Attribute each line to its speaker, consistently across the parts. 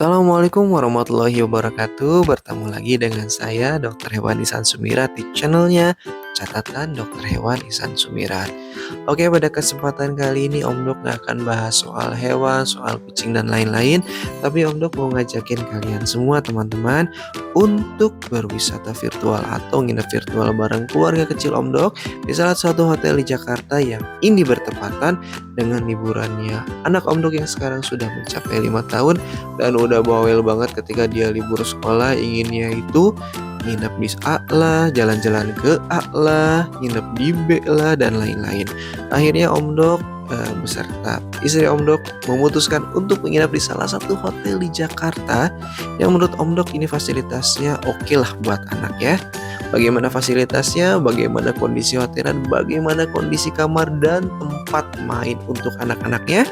Speaker 1: Assalamualaikum warahmatullahi wabarakatuh. Bertemu lagi dengan saya Dr. Hewan Ihsan Sumirat di channelnya Catatan Dr. Hewan Ihsan Sumirat. Oke, pada kesempatan kali ini Om Dok gak akan bahas soal hewan, soal kucing dan lain-lain. Tapi Om Dok mau ngajakin kalian semua teman-teman untuk berwisata virtual atau nginep virtual bareng keluarga kecil Om Dok di salah satu hotel di Jakarta yang ini bertepatan dengan liburannya anak Om Dok yang sekarang sudah mencapai 5 tahun dan udah bawel banget ketika dia libur sekolah, inginnya itu nginep di A lah, jalan-jalan ke A lah, nginep di B lah, dan lain-lain. Akhirnya Om Dok beserta istri Om Dok memutuskan untuk menginap di salah satu hotel di Jakarta yang menurut Om Dok ini fasilitasnya oke lah buat anak ya. Bagaimana fasilitasnya, bagaimana kondisi hotel, dan bagaimana kondisi kamar dan tempat main untuk anak-anaknya.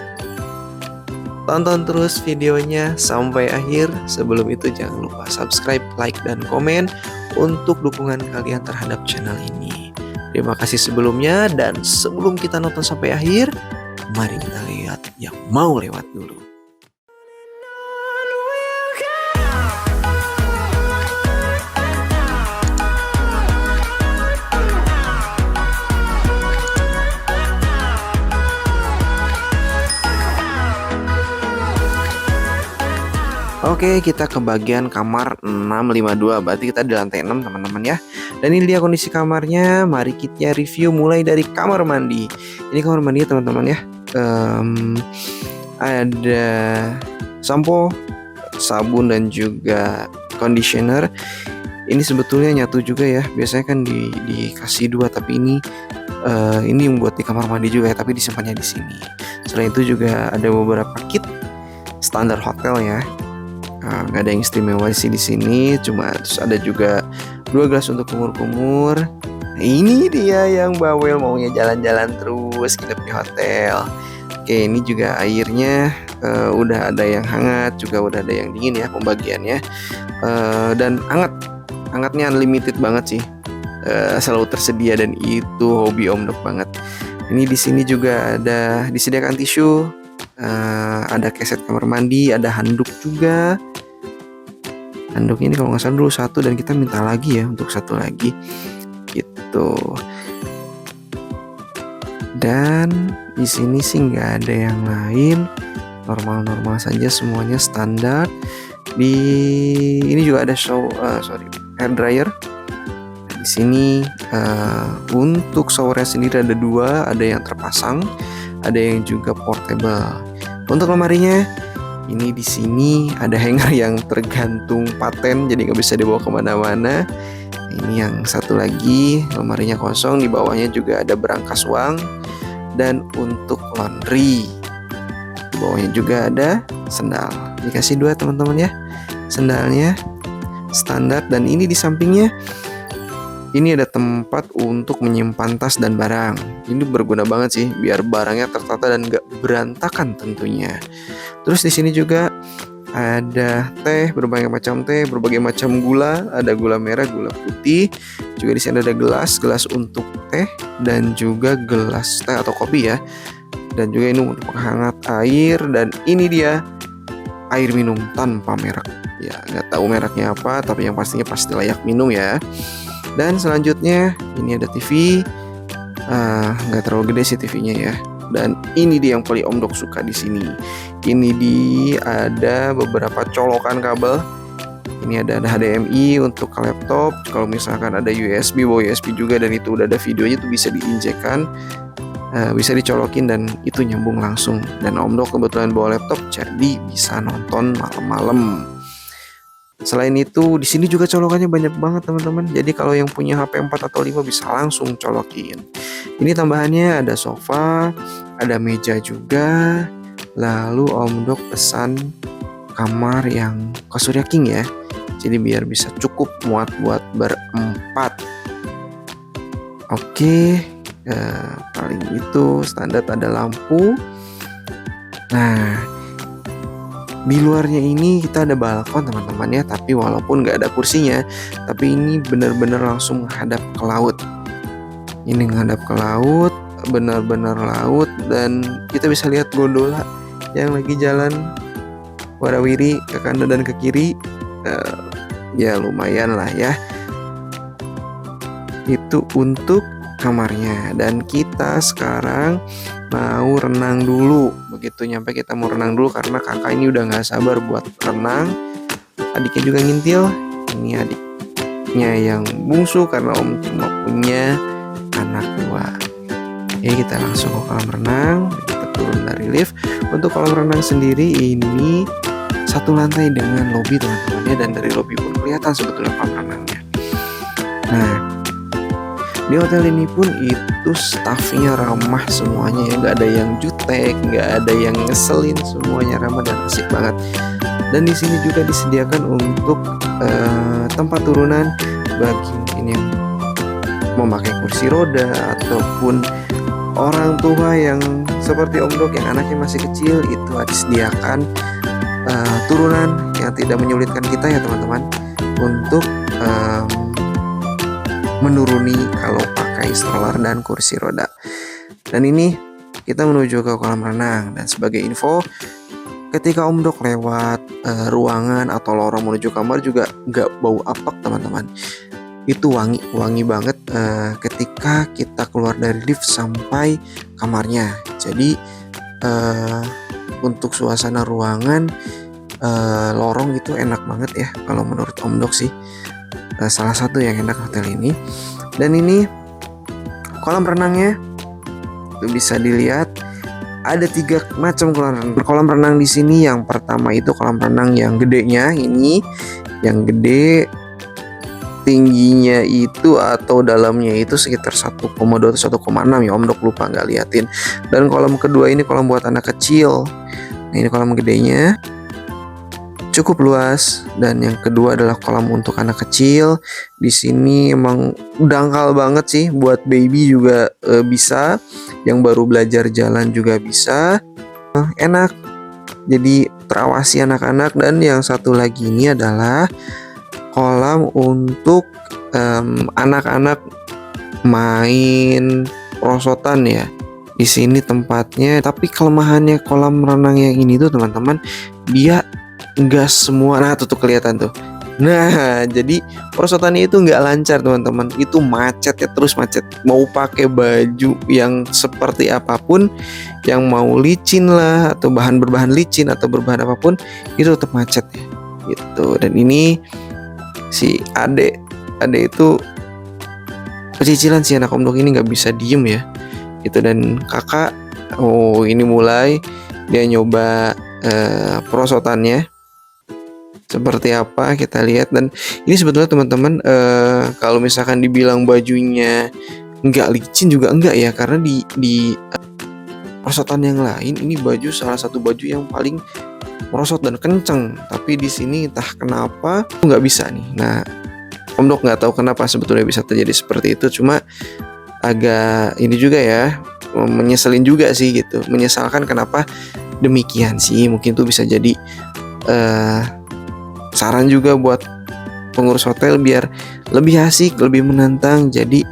Speaker 1: Tonton terus videonya sampai akhir. Sebelum itu jangan lupa subscribe, like, dan komen untuk dukungan kalian terhadap channel ini. Terima kasih sebelumnya, dan sebelum kita nonton sampai akhir, mari kita lihat yang mau lewat dulu. Oke, kita ke bagian kamar 652. Berarti kita di lantai 6 teman-teman ya. Dan ini dia kondisi kamarnya. Mari kita review mulai dari kamar mandi. Ini kamar mandi teman-teman ya. Ada sampo, sabun, dan juga conditioner. Ini sebetulnya nyatu juga ya. Biasanya kan dikasih dua, tapi ini buat di kamar mandi juga ya, tapi disimpannya di sini. Selain itu juga ada beberapa kit standar hotel ya. Nggak ada yang istimewa sih di sini, cuma terus ada juga 2 gelas untuk kumur-kumur. Nah, ini dia yang bawel maunya jalan-jalan terus nginep di hotel. Oke, ini juga airnya udah ada yang hangat, juga udah ada yang dingin ya pembagiannya. Dan hangatnya unlimited banget sih, selalu tersedia, dan itu hobi Om Dok banget. Ini di sini juga ada disediakan tisu, ada keset kamar mandi, ada handuk juga. Handuk ini kalau nggak salah dulu 1 dan kita minta lagi ya untuk 1 lagi gitu. Dan di sini sih nggak ada yang lain, normal-normal saja semuanya standar. Ini juga ada hair dryer. Di sini untuk showernya sendiri ada 2, ada yang terpasang, ada yang juga portable. Untuk lemarinya ini di sini ada hanger yang tergantung paten, jadi nggak bisa dibawa kemana-mana. Ini yang satu lagi lemarinya kosong, di bawahnya juga ada berangkas uang. Dan untuk laundry di bawahnya juga ada sendal. Dikasih 2 teman-teman ya, sendalnya standar. Dan ini di sampingnya ini ada tempat untuk menyimpan tas dan barang. Ini berguna banget sih, biar barangnya tertata dan gak berantakan tentunya. Terus di sini juga ada teh, berbagai macam teh, berbagai macam gula. Ada gula merah, gula putih. Juga di sini ada gelas untuk teh dan juga gelas teh atau kopi ya. Dan juga ini untuk penghangat air. Dan ini dia air minum tanpa merek. Ya, nggak tahu mereknya apa, tapi yang pastinya pasti layak minum ya. Dan selanjutnya ini ada TV, nggak terlalu gede sih TV-nya ya. Dan ini dia yang paling Om Dok suka di sini. Ini ada beberapa colokan kabel. Ini ada HDMI untuk ke laptop. Kalau misalkan ada USB, bawa USB juga, dan itu udah ada videonya tuh bisa diinjekkan, bisa dicolokin dan itu nyambung langsung. Dan Om Dok kebetulan bawa laptop, jadi bisa nonton malam-malam. Selain itu di sini juga colokannya banyak banget teman-teman. Jadi kalau yang punya HP 4 atau 5 bisa langsung colokin. Ini tambahannya ada sofa, ada meja juga. Lalu Om Dok pesan kamar yang kasurnya king ya. Jadi biar bisa cukup muat buat berempat. Oke, paling itu standar ada lampu. Nah, di luarnya ini kita ada balkon teman-teman ya, tapi walaupun nggak ada kursinya, tapi ini benar-benar langsung menghadap ke laut. Ini menghadap ke laut, benar-benar laut, dan kita bisa lihat gondola yang lagi jalan warawiri ke kanan dan ke kiri. Eh, ya lumayan lah ya. Itu untuk kamarnya. Dan kita sekarang mau renang dulu. Begitu nyampe kita mau renang dulu karena kakak ini udah gak sabar buat renang. Adiknya juga ngintil. Ini adiknya yang bungsu karena om cuma punya anak 2. Oke, kita langsung ke kolam renang. Kita turun dari lift. Untuk kolam renang sendiri ini satu lantai dengan lobi teman-temannya, dan dari lobi pun kelihatan sebetulnya kolam renangnya. Nah, di hotel ini pun itu staffnya ramah semuanya ya, nggak ada yang jutek, nggak ada yang ngeselin, semuanya ramah dan asik banget. Dan di sini juga disediakan untuk tempat turunan bagi mungkin yang memakai kursi roda ataupun orang tua yang seperti Om Dok yang anaknya masih kecil, itu disediakan turunan yang tidak menyulitkan kita ya teman-teman untuk menuruni kalau pakai stroller dan kursi roda. Dan ini kita menuju ke kolam renang. Dan sebagai info, ketika Om Dok lewat ruangan atau lorong menuju kamar juga nggak bau apek teman-teman. Itu wangi banget ketika kita keluar dari lift sampai kamarnya. Jadi untuk suasana ruangan lorong itu enak banget ya kalau menurut Om Dok sih. Salah satu yang enak hotel ini. Dan ini kolam renangnya itu bisa dilihat ada 3 macam kolam renang di sini. Yang pertama itu kolam renang yang gedenya, ini yang gede, tingginya itu atau dalamnya itu sekitar 1,2 atau 1,6 ya, Om Dok lupa nggak liatin. Dan kolam kedua ini kolam buat anak kecil. Nah, ini kolam gedenya cukup luas, dan yang kedua adalah kolam untuk anak kecil. Di sini emang dangkal banget sih, buat baby juga bisa, yang baru belajar jalan juga bisa. Enak, jadi terawasi anak-anak. Dan yang satu lagi ini adalah kolam untuk anak-anak main perosotan ya. Di sini tempatnya, tapi kelemahannya kolam renang yang ini tuh teman-teman, dia nggak semua. Nah tuh kelihatan tuh. Nah jadi perosotannya itu nggak lancar teman-teman, itu macet ya, terus macet. Mau pakai baju yang seperti apapun, yang mau licin lah atau berbahan licin atau berbahan apapun, itu tetap macet ya gitu. Dan ini si Ade itu pecicilan si anak Om Dok ini, nggak bisa diem ya gitu. Dan kakak ini mulai dia nyoba perosotannya seperti apa, kita lihat. Dan ini sebetulnya teman-teman kalau misalkan dibilang bajunya nggak licin juga enggak ya, karena di perosotan yang lain ini baju salah satu baju yang paling merosot dan kenceng, tapi di sini entah kenapa nggak bisa nih. Nah Om Dok nggak tahu kenapa sebetulnya bisa terjadi seperti itu, cuma agak ini juga ya, menyeselin juga sih gitu, menyesalkan kenapa demikian sih. Mungkin tuh bisa jadi saran juga buat pengurus hotel biar lebih asik, lebih menantang. Jadi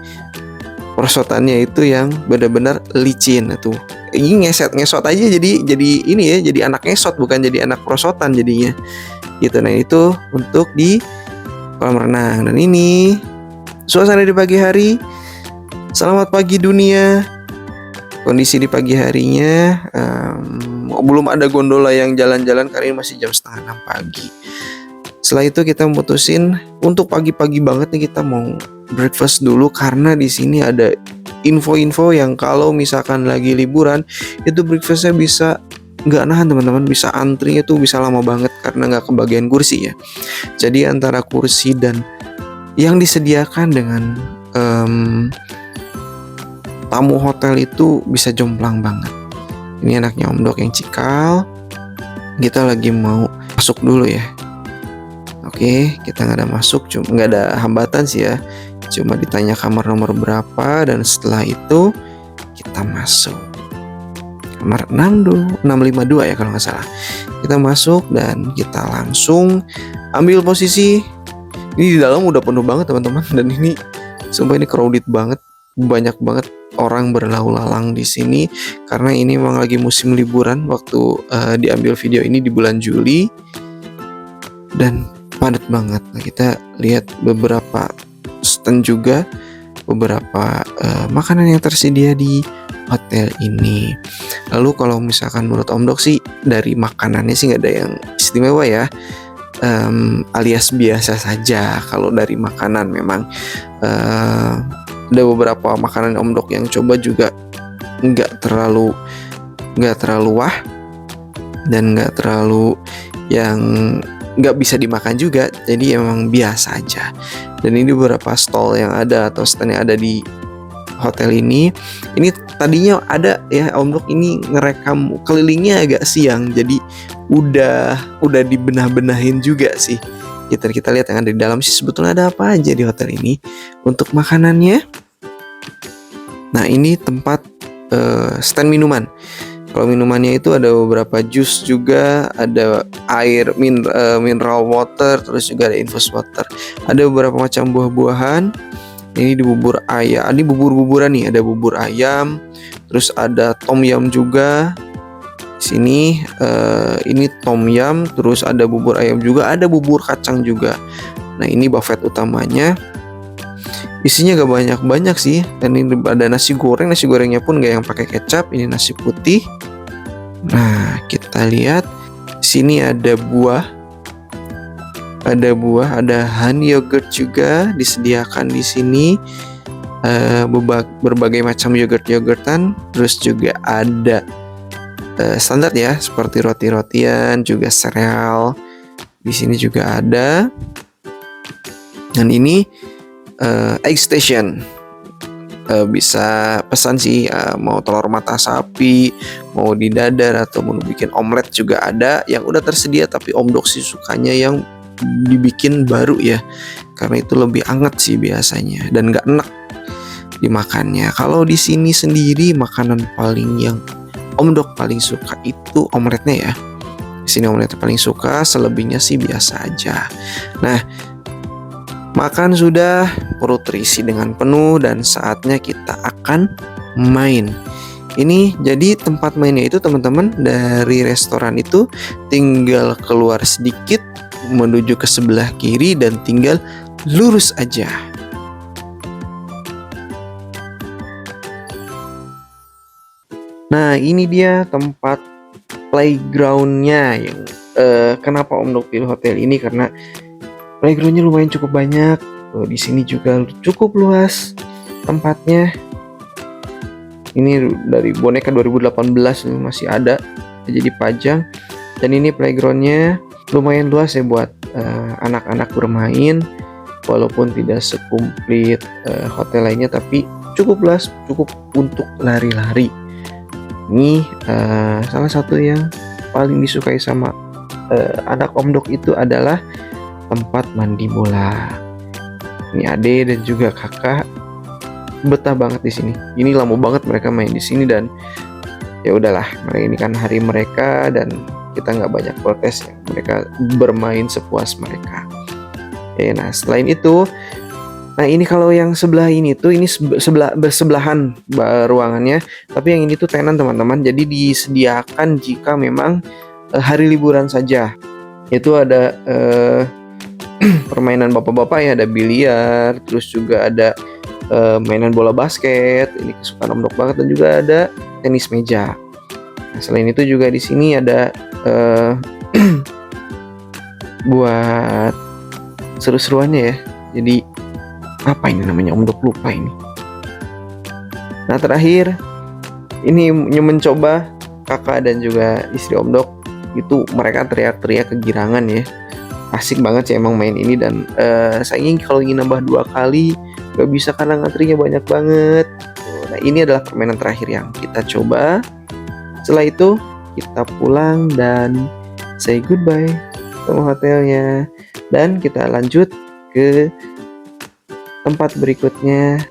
Speaker 1: perosotannya itu yang benar-benar licin tuh. Ini ngesot aja jadi ini ya, jadi anak ngesot bukan jadi anak perosotan jadinya. Gitu. Nah, itu untuk di kolam renang. Dan ini suasana di pagi hari. Selamat pagi dunia. Kondisi di pagi harinya belum ada gondola yang jalan-jalan karena ini masih jam 5:30 pagi. Setelah itu kita memutusin untuk pagi-pagi banget nih kita mau breakfast dulu, karena di sini ada info-info yang kalau misalkan lagi liburan itu breakfastnya bisa nggak nahan teman-teman, bisa antrinya tuh bisa lama banget karena nggak kebagian kursi ya. Jadi antara kursi dan yang disediakan dengan tamu hotel itu bisa jomplang banget. Ini anaknya Om Dok yang cikal. Kita lagi mau masuk dulu ya. Oke, kita nggak ada masuk, cuma nggak ada hambatan sih ya. Cuma ditanya kamar nomor berapa, dan setelah itu kita masuk. Kamar 652 ya kalau nggak salah. Kita masuk dan kita langsung ambil posisi. Ini di dalam udah penuh banget teman-teman, dan ini sumpah ini crowded banget, banyak banget orang berlalu lalang di sini karena ini memang lagi musim liburan waktu diambil video ini di bulan Juli dan padat banget. Nah, kita lihat beberapa stand juga, beberapa makanan yang tersedia di hotel ini. Lalu kalau misalkan menurut Om Dok sih dari makanannya sih nggak ada yang istimewa ya, alias biasa saja. Kalau dari makanan memang ada beberapa makanan Om Dok yang coba juga nggak terlalu wah dan nggak terlalu yang nggak bisa dimakan juga, jadi emang biasa aja. Dan ini beberapa stall yang ada atau stand yang ada di hotel ini tadinya ada ya Om Dok ini ngerekam kelilingnya agak siang, jadi udah dibenah-benahin juga sih. Kita lihat yang ada di dalam sih sebetulnya ada apa aja di hotel ini untuk makanannya. Nah, ini tempat stand minuman. Kalau minumannya itu ada beberapa jus juga, ada air mineral water, terus juga ada infus water. Ada beberapa macam buah-buahan. Ini di bubur ayam, ini bubur-buburan nih, ada bubur ayam, terus ada tom yum juga. Di sini ini tom yum, terus ada bubur ayam juga, ada bubur kacang juga. Nah, ini buffet utamanya. Isinya gak banyak-banyak sih. Dan ini ada nasi gorengnya pun gak yang pakai kecap, ini nasi putih. Nah, kita lihat sini ada buah, ada honey yogurt juga disediakan di sini. Berbagai macam yogurtan, terus juga ada standar ya seperti roti-rotian, juga sereal. Di sini juga ada. Dan ini egg station. Bisa pesan sih mau telur mata sapi, mau di dadar atau mau bikin omelet juga ada yang udah tersedia, tapi Om Dok sih sukanya yang dibikin baru ya, karena itu lebih anget sih biasanya dan gak enak dimakannya. Kalau di sini sendiri makanan paling yang Om Dok paling suka itu omeletnya ya. Di sini omeletnya paling suka, selebihnya sih biasa aja. Nah, makan sudah, perut terisi dengan penuh dan saatnya kita akan main. Ini jadi tempat mainnya itu teman-teman, dari restoran itu tinggal keluar sedikit menuju ke sebelah kiri dan tinggal lurus aja. Nah, ini dia tempat playgroundnya yang kenapa Om Dok pilih hotel ini karena playgroundnya lumayan cukup banyak. Di sini juga cukup luas tempatnya. Ini dari boneka 2018 masih ada, jadi pajang. Dan ini playgroundnya lumayan luas ya buat anak-anak bermain, walaupun tidak sekumplit hotel lainnya, tapi cukup luas, cukup untuk lari-lari. Ini salah satu yang paling disukai sama anak Om Dok itu adalah tempat mandi bola. Ini Ade dan juga kakak betah banget di sini. Ini lama banget mereka main di sini dan ya udahlah, mereka ini kan hari mereka dan kita nggak banyak protes ya. Mereka bermain sepuas mereka. Nah, selain itu, nah ini kalau yang sebelah ini tuh ini bersebelahan ruangannya, tapi yang ini tuh tenan teman-teman. Jadi disediakan jika memang hari liburan saja. Itu ada permainan bapak-bapak ya, ada biliar, terus juga ada mainan bola basket, ini kesukaan Om Dok banget, dan juga ada tenis meja. Nah, selain itu juga di sini ada buat seru-seruannya ya. Jadi apa ini namanya, Om Dok lupa ini. Nah, terakhir ini mencoba kakak dan juga istri Om Dok itu mereka teriak-teriak kegirangan ya. Asik banget sih emang main ini, dan sayangnya kalau ingin nambah 2 kali gak bisa karena ngantrinya banyak banget. Nah, ini adalah permainan terakhir yang kita coba. Setelah itu kita pulang dan say goodbye sama hotelnya, dan kita lanjut ke tempat berikutnya.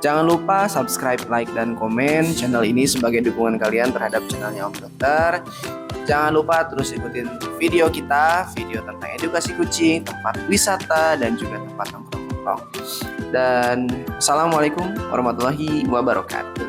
Speaker 2: Jangan lupa subscribe, like, dan komen channel ini sebagai dukungan kalian terhadap channelnya Om Dokter. Jangan lupa terus ikutin video kita, video tentang edukasi kucing, tempat wisata, dan juga tempat nongkrong Dan assalamualaikum warahmatullahi wabarakatuh.